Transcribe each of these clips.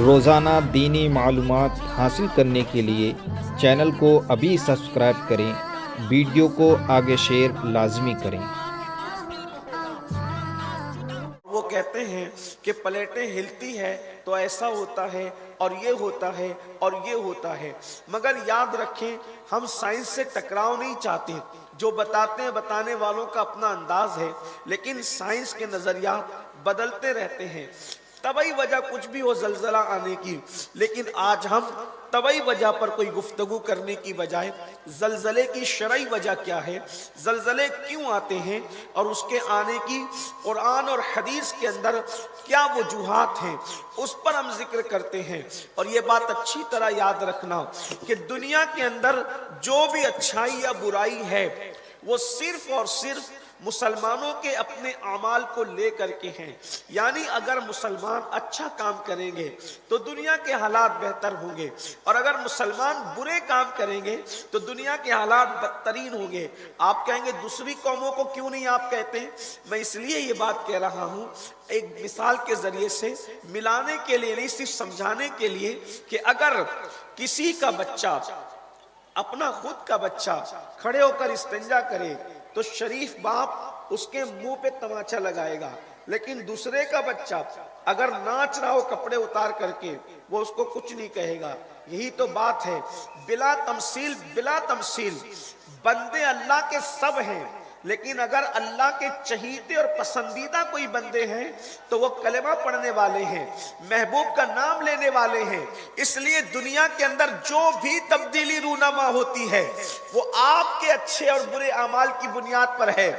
روزانہ دینی معلومات حاصل کرنے کے لیے چینل کو ابھی سبسکرائب کریں، ویڈیو کو آگے شیئر لازمی کریں۔ وہ کہتے ہیں کہ پلیٹیں ہلتی ہے تو ایسا ہوتا ہے اور یہ ہوتا ہے اور یہ ہوتا ہے، مگر یاد رکھیں ہم سائنس سے ٹکراؤ نہیں چاہتے۔ جو بتاتے ہیں بتانے والوں کا اپنا انداز ہے، لیکن سائنس کے نظریات بدلتے رہتے ہیں۔ طبعی وجہ کچھ بھی ہو زلزلہ آنے کی، لیکن آج ہم طبعی وجہ پر کوئی گفتگو کرنے کی بجائے زلزلے کی شرعی وجہ کیا ہے، زلزلے کیوں آتے ہیں اور اس کے آنے کی قرآن اور حدیث کے اندر کیا وجوہات ہیں، اس پر ہم ذکر کرتے ہیں۔ اور یہ بات اچھی طرح یاد رکھنا کہ دنیا کے اندر جو بھی اچھائی یا برائی ہے وہ صرف اور صرف مسلمانوں کے اپنے اعمال کو لے کر کے ہیں۔ یعنی اگر مسلمان اچھا کام کریں گے تو دنیا کے حالات بہتر ہوں گے، اور اگر مسلمان برے کام کریں گے تو دنیا کے حالات بدترین ہوں گے۔ آپ کہیں گے دوسری قوموں کو کیوں نہیں آپ کہتے ہیں؟ میں اس لیے یہ بات کہہ رہا ہوں ایک مثال کے ذریعے سے، ملانے کے لیے نہیں، صرف سمجھانے کے لیے کہ اگر کسی کا بچہ، اپنا خود کا بچہ کھڑے ہو کر استنجا کرے تو شریف باپ اس کے منہ پہ تماچا لگائے گا، لیکن دوسرے کا بچہ اگر ناچ رہا ہو کپڑے اتار کر کے وہ اس کو کچھ نہیں کہے گا۔ یہی تو بات ہے، بلا تمثیل بندے اللہ کے سب ہیں، لیکن اگر اللہ کے چہیتے اور پسندیدہ کوئی بندے ہیں تو وہ کلمہ پڑھنے والے ہیں، محبوب کا نام لینے والے ہیں۔ اس لیے دنیا کے اندر جو بھی تبدیلی رونما ہوتی ہے وہ آپ کے اچھے اور برے اعمال کی بنیاد پر ہے۔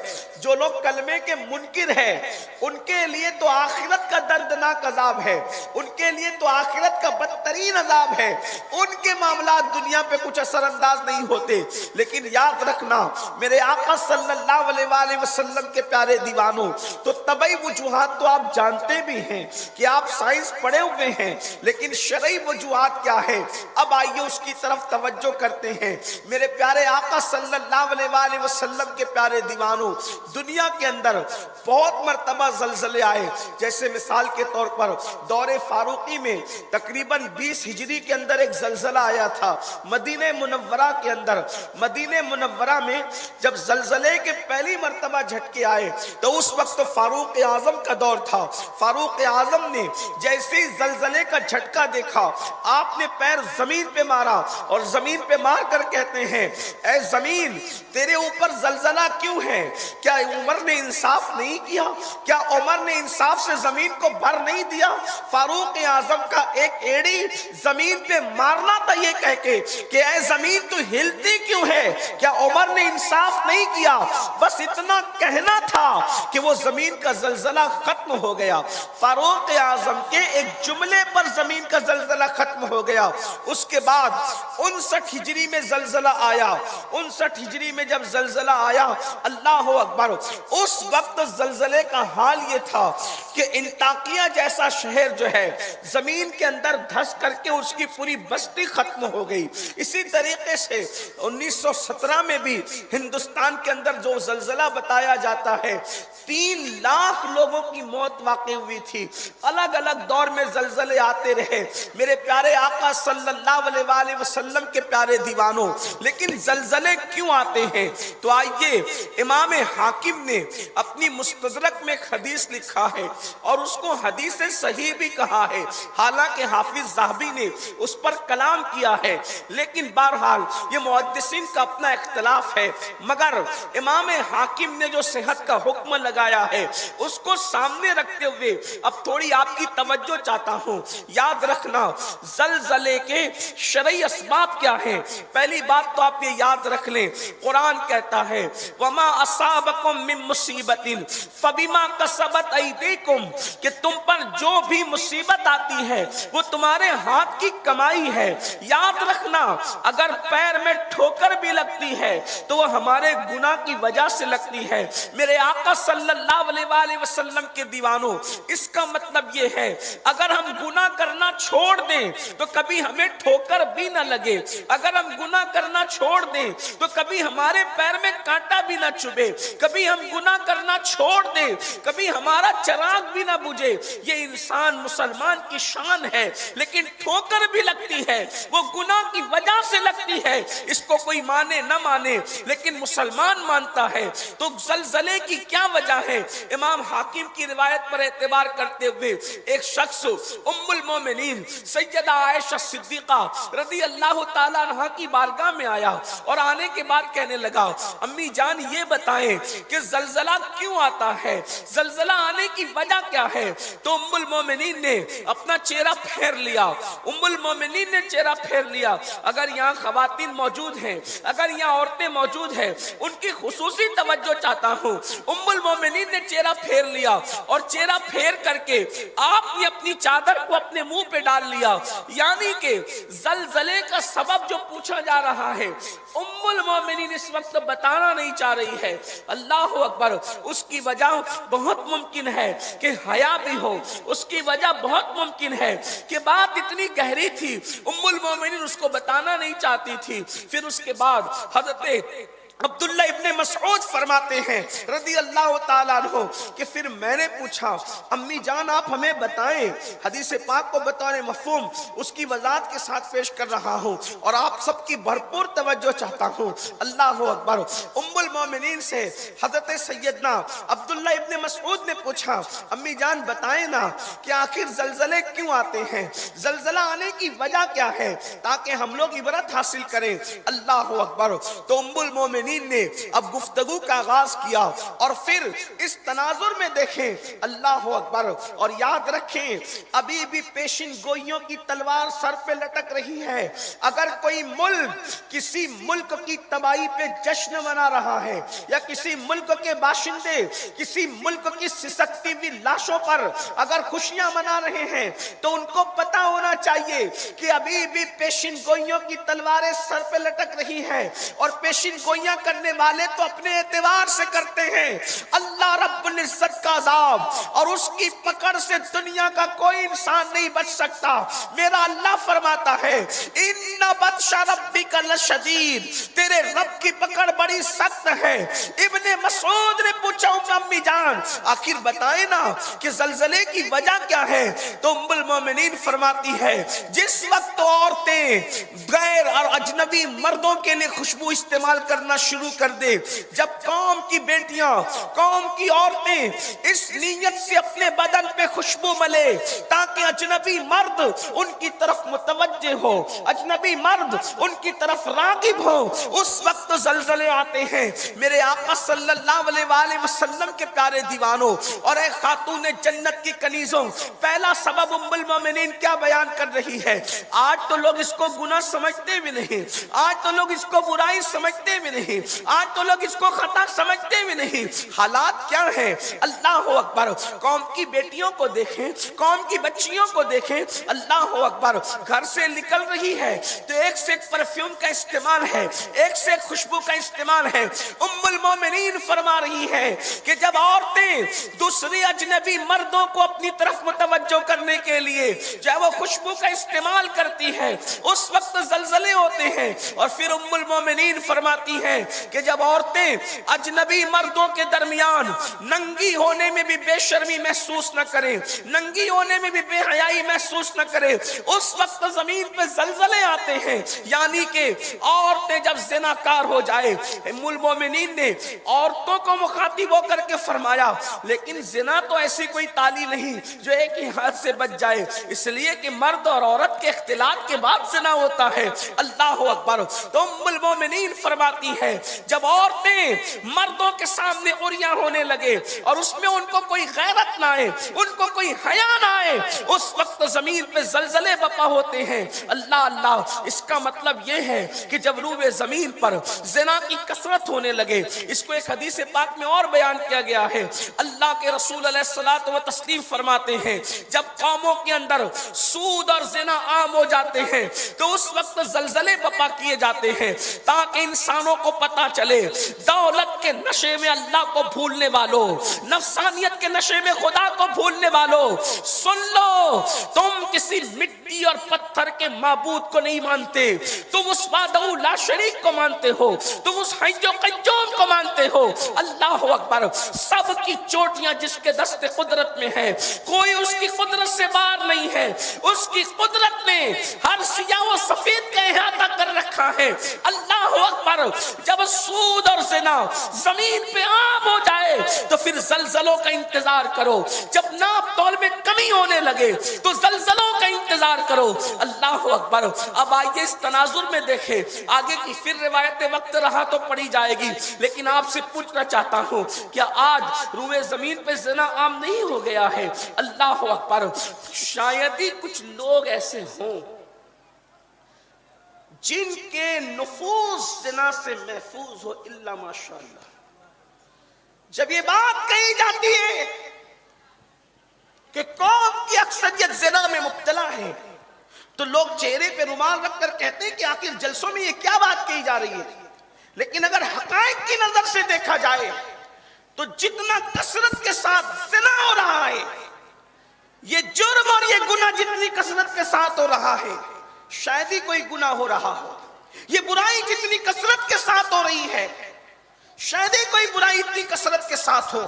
جو لوگ کلمے کے منکر ہیں ان کے لیے تو آخرت کا دردناک عذاب ہے، ان کے لیے تو آخرت کا بدترین عذاب ہے، ان کے معاملات دنیا پہ کچھ اثر انداز نہیں ہوتے۔ لیکن یاد رکھنا میرے آقا صلی اللہ علیہ وسلم کے پیارے دیوانوں، تو طبعی وجوہات تو آپ جانتے بھی ہیں کہ آپ سائنس پڑھے ہوئے ہیں، لیکن شرعی وجوہات کیا ہے؟ اب آئیے اس کی طرف توجہ کرتے ہیں۔ میرے پیارے آقا صلی اللہ علیہ وسلم کے پیارے دیوانوں، دنیا کے اندر بہت مرتبہ زلزلے آئے، جیسے مثال کے طور پر دور فاروقی میں تقریباً 20 ہجری کے اندر ایک زلزلہ آیا تھا مدینہ منورہ کے اندر۔ مدینہ منورہ میں جب زلزلے کے پہلی مرتبہ جھٹکے آئے تو اس وقت فاروق اعظم کا دور تھا۔ فاروق اعظم نے جیسے ہی زلزلے کا جھٹکا دیکھا، آپ نے پیر زمین پہ مارا اور زمین پہ مار کر کہتے ہیں اے زمین تیرے اوپر زلزلہ کیوں ہے؟ کیا عمر نے انصاف نہیں کیا؟ کیا عمر نے انصاف سے زمین کو بھر نہیں دیا؟ فاروق اعظم کا ایک ایڑی زمین پہ مارنا تھا یہ کہہ کے کہ اے زمین تو ہلتی کیوں ہے؟ کیا عمر نے انصاف نہیں کیا؟ بس اتنا کہنا تھا کہ وہ زمین کا زلزلہ ختم ہو گیا۔ فاروق اعظم کے ایک جملے پر زمین کا زلزلہ ختم ہو گیا۔ اس کے بعد 59 ہجری میں زلزلہ آیا۔ 59 ہجری میں جب زلزلہ آیا، اللہ اکبر، اس وقت زلزلے کا حال یہ تھا کہ انطاکیہ جیسا شہر جو ہے زمین کے اندر دھس کر کے اس کی پوری بستی ختم ہو گئی۔ اسی طریقے سے 1917 میں بھی ہندوستان کے اندر جو زلزلہ بتایا جاتا ہے 3 لاکھ لوگوں کی موت واقع ہوئی تھی۔ الگ الگ دور میں زلزلے آتے رہے میرے پیارے آقا صلی اللہ علیہ وسلم کے پیارے دیوانوں، لیکن زلزلے کیوں آتے ہیں؟ تو آئیے، امام حاکم نے اپنی مستدرک میں حدیث لکھا ہے اور اس کو حدیث صحیح بھی کہا ہے، حالانکہ حافظ ذہبی نے اس پر کلام کیا ہے، لیکن بہرحال یہ محدثین کا اپنا اختلاف ہے۔ مگر امام حاکم نے جو صحت کا حکم لگایا ہے اس کو سامنے رکھتے ہوئے اب تھوڑی آپ کی توجہ چاہتا ہوں۔ یاد رکھنا زلزلے کے شرعی اسباب کیا ہیں۔ پہلی بات تو آپ یہ یاد رکھ لیں، قرآن کہتا ہے وَمَا أَصَابَكُم مِّن مُّصِيبَةٍ فَبِمَا كَسَبَتْ أَيْدِيكُمْ، کہ تم پر جو بھی مصیبت آتی ہے وہ تمہارے ہاتھ کی کمائی ہے۔ یاد رکھنا اگر پیر میں ٹھوکر بھی لگتی ہے تو وہ ہمارے گناہ کی وجہ سے لگتی ہے۔ میرے آقا صلی اللہ علیہ وسلم کے دیوانوں، اس کا مطلب یہ ہے اگر ہم گناہ کرنا کرنا چھوڑ دیں تو کبھی ہمیں ٹھوکر بھی نہ لگے، اگر ہم گناہ کرنا چھوڑ دیں تو کبھی ہمارے پیر میں کانٹا بھی نہ چبھے، کبھی ہم گناہ کرنا چھوڑ دیں کبھی ہمارا چراغ بھی نہ بجھے۔ یہ انسان مسلمان کی شان ہے، لیکن ٹھوکر بھی لگتی ہے، وہ گناہ کی وجہ سے لگتی ہے، اس کو کوئی مانے نہ مانے لیکن مسلمان مانتا ہے۔ تو زلزلے کی کیا وجہ ہے؟ امام حاکم کی روایت پر اعتبار کرتے ہوئے ایک شخص ام المومنین سیدہ عائشہ صدیقہ رضی اللہ تعالیٰ عنہ کی بارگاہ میں آیا اور آنے کے بعد کہنے لگا امی جان یہ بتائیں کہ زلزلہ کیوں آتا ہے، زلزلہ آنے کی وجہ کیا ہے؟ تو ام المومنین نے اپنا چہرہ پھیر لیا، ام المومنین نے چہرہ پھیر لیا۔ اگر یہاں خواتین موجود ہیں، اگر یہاں عورتیں موجود ہیں، ان کی خصوصی توجہ چاہتا ہوں۔ ام المومنین نے چہرہ پھیر لیا اور چہرہ پھیر کر کے آپ نے اپنی چادر کو اپنے منہ پہ ڈال لیا، یعنی کہ زلزلے کا سبب جو پوچھا جا رہا ہے ام المومنین اس وقت بتانا نہیں چاہ رہی ہے۔ اللہ اکبر، اس کی وجہ بہت ممکن ہے کہ حیا بھی ہو، اس کی وجہ بہت ممکن ہے کہ بات اتنی گہری تھی ام المومنین اس کو بتانا نہیں چاہتی تھی۔ پھر اس کے بعد حضرت عبداللہ ابن مسعود فرماتے ہیں رضی اللہ تعالیٰ عنہ کہ پھر میں نے پوچھا امی جان آپ ہمیں بتائیں، حدیث پاک کو بطور مفہوم اس کی وضاحت کے ساتھ پیش کر رہا ہوں اور آپ سب کی بھرپور توجہ چاہتا ہوں۔ اللہ اکبر، ام المومنین سے حضرت سیدنا عبداللہ ابن مسعود نے پوچھا امی جان بتائیں نا کہ آخر زلزلے کیوں آتے ہیں، زلزلہ آنے کی وجہ کیا ہے تاکہ ہم لوگ عبرت حاصل کریں۔ اللہ اکبر، تو ام المومنین نے اب گفتگو کا آغاز کیا اور پھر اس تناظر میں دیکھیں اللہ اکبر اور یاد رکھیں ابھی بھی پیشن گوئیوں کی تلوار سر پہ لٹک رہی ہے۔ اگر کوئی ملک کسی ملک کی تباہی پہ جشن منا رہا ہے یا کسی ملک کے باشندے کسی ملک کی سسکتی ہوئی لاشوں پر اگر خوشیاں منا رہے ہیں تو ان کو پتا ہونا چاہیے کہ ابھی بھی پیشن گوئیوں کی تلواریں سر پہ لٹک رہی ہیں اور پیشن گوئیاں کرنے والے تو اپنے اعتبار سے کرتے ہیں۔ اللہ رب العزت کا عذاب اور اس کی پکڑ سے دنیا کا کوئی انسان نہیں بچ سکتا۔ میرا اللہ فرماتا ہے ان بطش ربک لشدید، تیرے رب کی پکڑ بڑی سخت ہے۔ ابن مسعود نے پوچھا امی جان آخر بتائیں نا کہ زلزلے کی وجہ کیا ہے؟ تو ام المومنین فرماتی ہے جس وقت عورتیں غیر اور اجنبی مردوں کے لیے خوشبو استعمال کرنا شروع کر دے، جب قوم کی بیٹیاں قوم کی عورتیں اس نیت سے اپنے بدن پہ خوشبو ملے تاکہ اجنبی مرد ان کی طرف متوجہ ہو، اجنبی مرد ان کی طرف راغب ہو، اس وقت زلزلے آتے ہیں۔ میرے آقا صلی اللہ علیہ وآلہ وسلم کے پیارے دیوانوں اور اے خاتون جنت کی کنیزوں، پہلا سبب ام المومنین کیا بیان کر رہی ہے؟ آج تو لوگ اس کو گناہ سمجھتے بھی نہیں، آج تو لوگ اس کو برائی سمجھتے بھی نہیں، آج تو لوگ اس کو خطا سمجھتے بھی نہیں۔ حالات کیا ہیں؟ اللہ اکبر، قوم کی بیٹیوں کو دیکھیں، قوم کی بچیوں کو دیکھیں، اللہ اکبر، گھر سے نکل رہی ہے تو ایک سے ایک پرفیوم کا استعمال ہے، ایک سے ایک خوشبو کا استعمال ہے۔ ام المومنین فرما رہی ہے کہ جب عورتیں دوسری اجنبی مردوں کو اپنی طرف متوجہ کرنے کے لیے چاہے وہ خوشبو کا استعمال کرتی ہے اس وقت زلزلے ہوتے ہیں۔ اور پھر ام المومنین فرماتی ہے کہ جب عورتیں اجنبی مردوں کے درمیان ننگی ہونے میں بھی بے شرمی محسوس نہ کریں، ننگی ہونے میں بھی بے حیائی محسوس نہ کریں، اس وقت زمین پہ زلزلے آتے ہیں۔ یعنی کہ عورتیں جب زناکار ہو جائے، ام المومنین نے عورتوں کو مخاطب ہو کر کے فرمایا لیکن زنا تو ایسی کوئی تالی نہیں جو ایک ہی ہاتھ سے بچ جائے، اس لیے کہ مرد اور عورت کے اختلاط کے بعد زنا ہوتا ہے۔ اللہ اکبر، تو ام المومنین فرماتی ہے جب عورتیں مردوں کے سامنے عریاں ہونے لگے اور اس میں ان کو کوئی غیرت نہ آئے، ان کو کوئی حیا نہ آئے، اس وقت زمین پہ زلزلے بپا ہوتے ہیں۔ اللہ اللہ، اس کا مطلب یہ ہے کہ جب روئے زمین پر زنا کی کثرت ہونے لگے، اس کو ایک حدیث پاک میں اور بیان کیا گیا ہے، اللہ کے رسول علیہ الصلوۃ والتسلیم فرماتے ہیں جب قوموں کے اندر سود اور زنا عام ہو جاتے ہیں تو اس وقت زلزلے بپا کیے جاتے ہیں تاکہ انسانوں کو پتا چلے دولت کے نشے میں اللہ کو بھولنے بھولنے والوں، نفسانیت کے نشے میں خدا کو بھولنے والوں، سن لو، تم کسی مٹی اور پتھر کے معبود کو نہیں مانتے، تم اس وحدہ لا شریک کو مانتے ہو، تم اس حی و قیوم کو مانتے ہو۔ اللہ اکبر۔ سب کی چوٹیاں جس کے دست قدرت میں ہے، کوئی اس کی قدرت سے باہر نہیں ہے، اس کی قدرت نے ہر سیاہ و سفید کا احاطہ کر رکھا ہے۔ اللہ اکبر۔ جب سود اور زنا زمین پہ عام ہو جائے تو پھر زلزلوں کا انتظار کرو، جب ناپ تول میں کمی ہونے لگے تو زلزلوں کا انتظار کرو۔ اللہ اکبر۔ اب آئیے اس تناظر میں دیکھیں، آگے کی پھر روایت وقت رہا تو پڑھی جائے گی، لیکن آپ سے پوچھنا چاہتا ہوں، کیا آج روئے زمین پہ زنا عام نہیں ہو گیا ہے؟ اللہ اکبر۔ شاید ہی کچھ لوگ ایسے ہوں جن کے نفوذ زنا سے محفوظ ہو، الا ماشاءاللہ۔ جب یہ بات کہی جاتی ہے کہ قوم کی اکثریت زنا میں مبتلا ہے تو لوگ چہرے پہ رومال رکھ کر کہتے ہیں کہ آخر جلسوں میں یہ کیا بات کہی جا رہی ہے۔ لیکن اگر حقائق کی نظر سے دیکھا جائے تو جتنا کثرت کے ساتھ زنا ہو رہا ہے، یہ جرم اور یہ گناہ جتنی کثرت کے ساتھ ہو رہا ہے، شاید ہی کوئی گناہ ہو رہا ہو۔ یہ برائی جتنی کثرت کے ساتھ ہو رہی ہے، شاید ہی کوئی برائی اتنی کثرت کے ساتھ ہو۔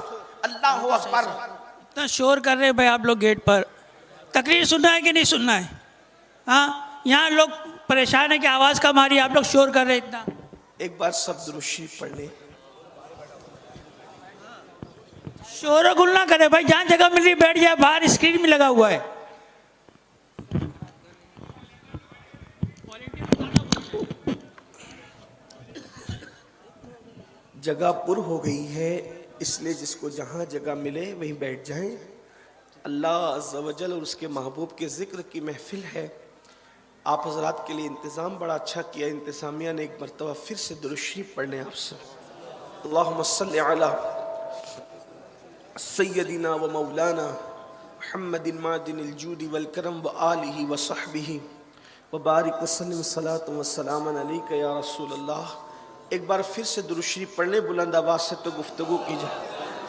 اللہ اکبر۔ اتنا شور کر رہے ہیں بھائی آپ لوگ گیٹ پر، تقریر سننا ہے کہ نہیں سننا ہے؟ ہاں، یہاں لوگ پریشان ہیں کہ آواز کم آ رہی ہے، آپ لوگ شور کر رہے ہیں اتنا۔ ایک بار سب درود شریف پڑھ لیں۔ شور و گل نہ کرے بھائی، جہاں جگہ مل رہی بیٹھ جائے، باہر اسکرین میں لگا ہوا ہے۔ جگہ پر ہو گئی ہے، اس لیے جس کو جہاں جگہ ملے وہیں بیٹھ جائیں۔ اللہ عز و جل اور اس کے محبوب کے ذکر کی محفل ہے۔ آپ حضرات کے لیے انتظام بڑا اچھا کیا، انتظامیہ نے ایک مرتبہ پھر سے درود شریف پڑھنے آپ سے۔ اللہم صلی علی سیدنا و مولانا محمد معدن الجود والکرم و آلہ و صحبہ و بارک وسلم صلاۃ و سلام علیک یا رسول اللہ۔ ایک بار پھر سے درود شریف پڑھنے، بلند آواز سے تو گفتگو کی جائے۔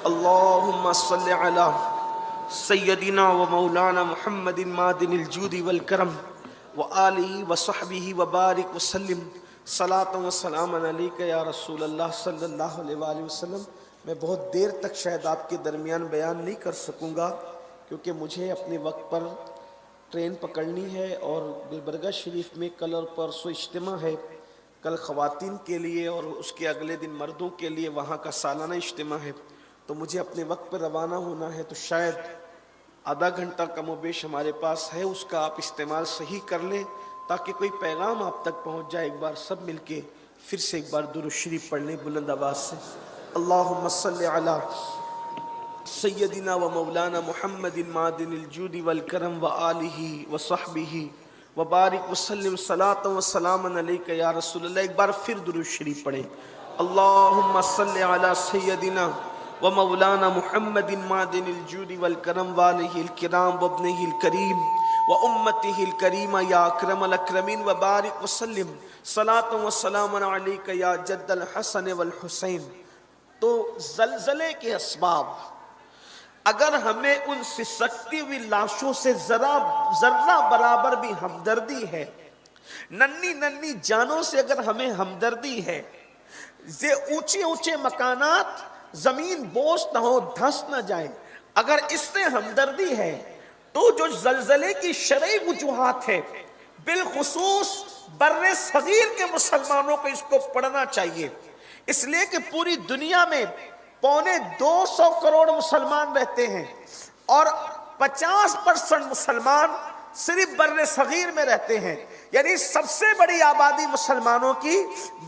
اللہم صلی علی سیدنا و مولانا محمد معدن الجود والکرم و آلہ و صحبہ و بارک وسلم صلاۃ و سلام علیک یا رسول اللہ صلی اللہ علیہ وآلہ وسلم۔ میں بہت دیر تک شاید آپ کے درمیان بیان نہیں کر سکوں گا، کیونکہ مجھے اپنے وقت پر ٹرین پکڑنی ہے اور گلبرگہ شریف میں کل اور پرسوں اجتماع ہے، کل خواتین کے لیے اور اس کے اگلے دن مردوں کے لیے وہاں کا سالانہ اجتماع ہے، تو مجھے اپنے وقت پر روانہ ہونا ہے، تو شاید آدھا گھنٹہ کم و بیش ہمارے پاس ہے، اس کا آپ استعمال صحیح کر لیں تاکہ کوئی پیغام آپ تک پہنچ جائے۔ ایک بار سب مل کے پھر سے ایک بار درود شریف پڑھ لیں بلند آواز سے۔ اللہم صلی علی سیدنا و مولانا محمد معدن الجود والکرم و آلہ و صحبہ و بارک وسلم صلاۃ و سلام علیک یا رسول اللہ۔ ایک بار پھر درود شریف پڑھیں۔ اللہم صلی علی سیدنا و مولانا محمد معدن الجود والکرم و آلہ الکرام و ابنہ الکریم و امتہ الکریمہ یا اکرم الاکرمین و بارک وسلم صلاۃ و سلام علیک یا جد الحسن والحسین۔ تو زلزلے کے اسباب، اگر ہمیں ان سسکتی ہوئی لاشوں سے ذرہ برابر بھی ہمدردی ہے، ننھی ننھی جانوں سے اگر ہمیں ہمدردی ہے، یہ اونچے اونچے مکانات زمین بوجھ نہ ہو، دھس نہ جائیں، اگر اس سے ہمدردی ہے تو جو زلزلے کی شرعی وجوہات ہے، بالخصوص بر صغیر کے مسلمانوں کو اس کو پڑھنا چاہیے، اس لیے کہ پوری دنیا میں 250 کروڑ مسلمان رہتے ہیں اور 50% مسلمان صرف بر صغیر میں رہتے ہیں، یعنی سب سے بڑی آبادی مسلمانوں کی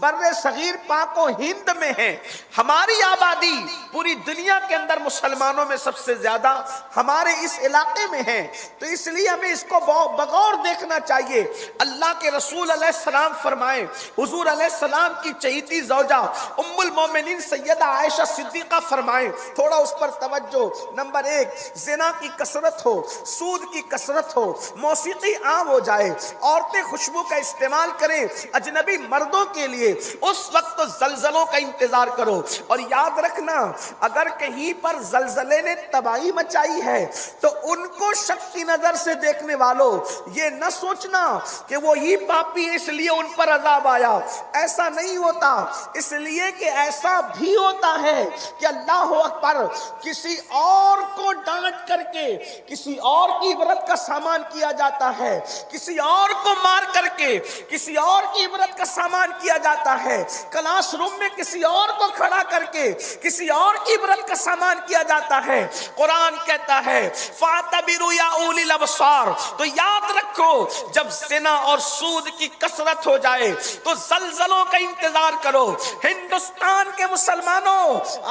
بر صغیر پاک و ہند میں ہے۔ ہماری آبادی پوری دنیا کے اندر مسلمانوں میں سب سے زیادہ ہمارے اس علاقے میں ہے، تو اس لیے ہمیں اس کو بغور دیکھنا چاہیے۔ اللہ کے رسول علیہ السلام فرمائے، حضور علیہ السلام کی چہیتی زوجہ ام المومنین سیدہ عائشہ صدیقہ فرمائے، تھوڑا اس پر توجہ۔ نمبر 1، زنا کی کثرت ہو، سود کی کثرت ہو، موسیقی عام ہو جائے، عورتیں خوشبو کا استعمال کریں اجنبی مردوں کے لیے، اس وقت تو زلزلوں کا انتظار کرو۔ اور یاد رکھنا اگر کہیں پر زلزلے نے تباہی مچائی ہے تو ان کو شک کی نظر سے دیکھنے والوں یہ نہ سوچنا کہ وہی پاپی اس لیے ان پر عذاب آیا، ایسا نہیں ہوتا، اس لیے کہ ایسا بھی ہوتا ہے کہ اللہ اکبر کسی اور کو ڈانٹ کر کے کسی اور کی عبرت کا سامان کیا جاتا ہے، کسی اور کو مار کر کے کسی اور کی عبرت کا سامان کیا جاتا ہے، کلاس روم میں کسی اور کو کھڑا کر کے کسی اور کی عبرت کا سامان کیا جاتا ہے۔ قرآن کہتا ہے فَاعْتَبِرُوا يَا أُولِي الْأَبْصَارِ، تو یاد رکھو جب زنا اور سود کی کثرت ہو جائے تو زلزلوں کا انتظار کرو۔ ہندوستان کے مسلمانوں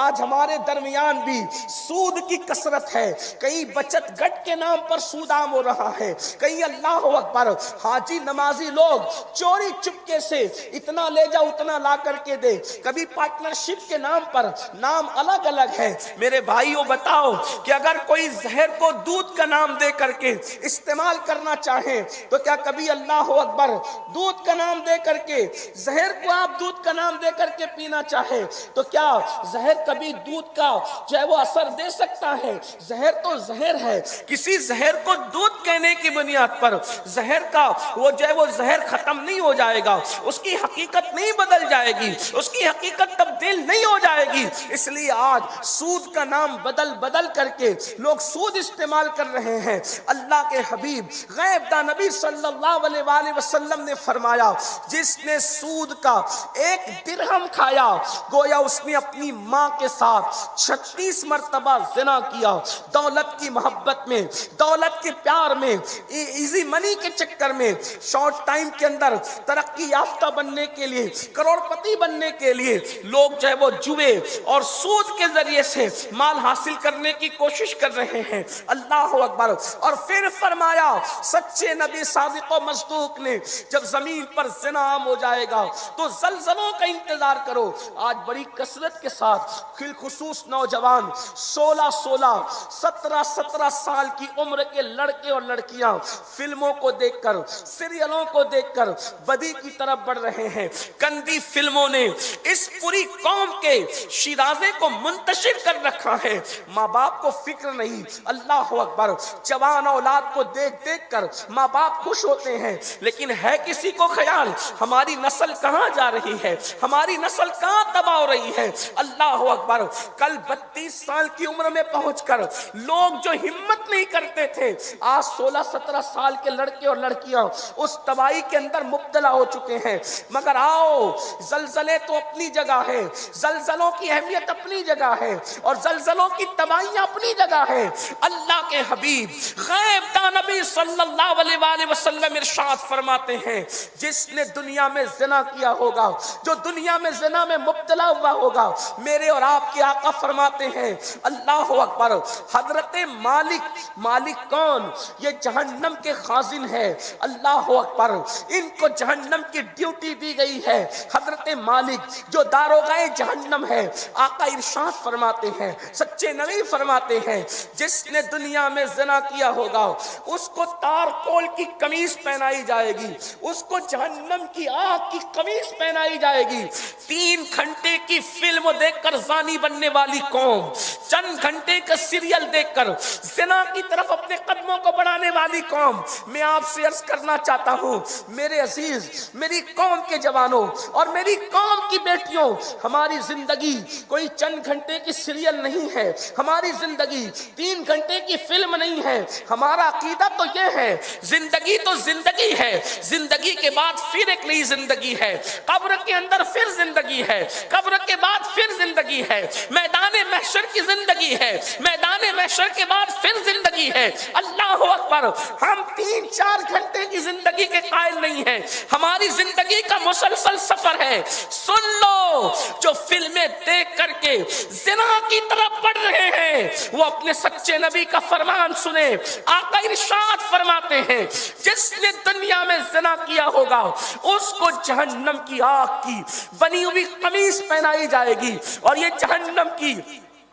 آج ہمارے درمیان بھی سود کی کثرت ہے، کئی بچت گٹ کے نام پر سود عام ہو رہا ہے، کئی اللہ اکبر حاجی نمازی لوگ چوری چپکے سے اتنا لے جا اتنا لا کر کے دے، کبھی پارٹنرشپ کے نام پر، نام الگ الگ ہے۔ میرے بھائیوں بتاؤ کہ اگر کوئی زہر کو دودھ کا نام دے کر کے استعمال کرنا چاہے تو کیا کبھی اللہ اکبر دودھ کا نام دے کر کے زہر کو آپ دودھ کا نام دے کر کے پینا چاہے تو کیا زہر کبھی دودھ کا جو ہے وہ اثر دے سکتا ہے؟ زہر تو زہر ہے، کسی زہر کو دودھ کہنے کی بنیاد پر زہر کا وہ جو ہے وہ زہر ختم نہیں ہو جائے گا، اس کی حقیقت نہیں بدل جائے گی، اس کی حقیقت تبدیل نہیں ہو جائے گی۔ اس لیے آج سود کا نام بدل بدل کر کے لوگ سود استعمال کر رہے ہیں۔ اللہ کے حبیب غیب داں نبی صلی اللہ علیہ وآلہ وسلم نے فرمایا جس نے سود کا 1 درہم کھایا گویا اس نے اپنی ماں کے ساتھ 36 مرتبہ زنا کیا۔ دولت کی محبت میں، دولت کے پیار میں، ایزی منی کے چکر میں، شارٹ ٹائم کے اندر ترقی یافتہ بننے کے لیے، کروڑ پتی بننے کے لیے لوگ جو ہے وہ جوے اور سود کے ذریعے سے مال حاصل کرنے کی کوشش کر رہے ہیں۔ اللہ اکبر۔ اور پھر فرمایا سچے نبی صادق و مصدوق نے جب زمین پر زنا عام ہو جائے گا تو زلزلوں کا انتظار کرو۔ آج بڑی کثرت کے ساتھ خصوص نوجوان 16 17 سال کی عمر کے لڑکے اور لڑکیاں فلموں کو دیکھ کر، سیریلوں کو دیکھ کر بدی کی طرف بڑھ رہے ہیں۔ گندی فلموں نے اس پوری قوم کے شیرازے کو منتشر کر رکھا ہے۔ ماں باپ کو فکر نہیں، اللہ اکبر، جوان اولاد کو دیکھ دیکھ کر ماں باپ خوش ہوتے ہیں، لیکن ہے کسی کو خیال ہماری نسل کہاں جا رہی ہے، ہماری نسل کہاں تباہ ہو رہی ہے؟ اللہ اکبر۔ کل 32 سال کی عمر میں پہنچ کر لوگ جو ہمت نہیں کرتے تھے، آج 16-17 سال کے لڑکے اور لڑکیاں اس تباہی کے اندر مبتلا ہو چکے ہیں۔ مگر آؤ، زلزلے تو اپنی جگہ ہے، زلزلوں کی اہمیت اپنی جگہ ہے اور زلزلوں کی تباہیاں اپنی جگہ ہے۔ اللہ کے حبیب غیب داں نبی صلی اللہ علیہ وآلہ وسلم ارشاد فرماتے ہیں جس نے دنیا میں زنا کیا ہوگا، جو دنیا میں زنا میں مبتلا ہوا ہوگا، میرے اور آپ کے آقا فرماتے ہیں اللہ اکبر، حضرت مالک کون؟ یہ جہنم کے خازن ہے۔ اللہ اکبر۔ ان کو جہنم کی ڈیوٹی دی گئی ہے۔ حضرت مالک جو داروغہ جہنم ہے، آقا ارشاد فرماتے ہیں، سچے نبی فرماتے ہیں جس نے دنیا میں زنا کیا ہوگا اس کو تارکول کی قمیص پہنائی جائے گی، اس کو جہنم کی آگ کی قمیص پہنائی جائے گی۔ 3 گھنٹے کی فلم دیکھ کر زانی بننے والی قوم، چند گھنٹے کا سیریل دیکھ کر زنا کی طرف اپنے قدموں کو بڑھانے والی قوم، میں آپ سے عرض کرنا چاہتا ہوں میرے عزیز، میری قوم کے جوانوں اور میری قوم کی بیٹیوں، ہماری زندگی کوئی چند گھنٹے کی سیریل نہیں ہے، ہماری زندگی 3 گھنٹے کی فلم نہیں ہے۔ ہمارا عقیدہ تو یہ ہے زندگی تو زندگی ہے، زندگی کے بعد پھر ایک نئی زندگی ہے، قبر کے اندر پھر زندگی ہے، قبر کے بعد پھر زندگی ہے، میدان محشر کی زندگی ہے، میدان محشر کے بعد پھر زندگی ہے۔ اللہ اکبر۔ ہم 3-4 گھنٹے کی زندگی کے قائل نہیں ہیں، ہماری زندگی کا مسلسل سفر ہے۔ سن لو، جو فلمیں دیکھ کر کے زنا کی طرف بڑھ رہے ہیں وہ اپنے سچے نبی کا فرمان سنیں۔ آقا ارشاد فرماتے ہیں جس نے دنیا میں زنا کیا ہوگا اس کو جہنم کی آگ کی بنی ہوئی قمیص پہنائی جائے گی، اور یہ جہنم کی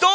2,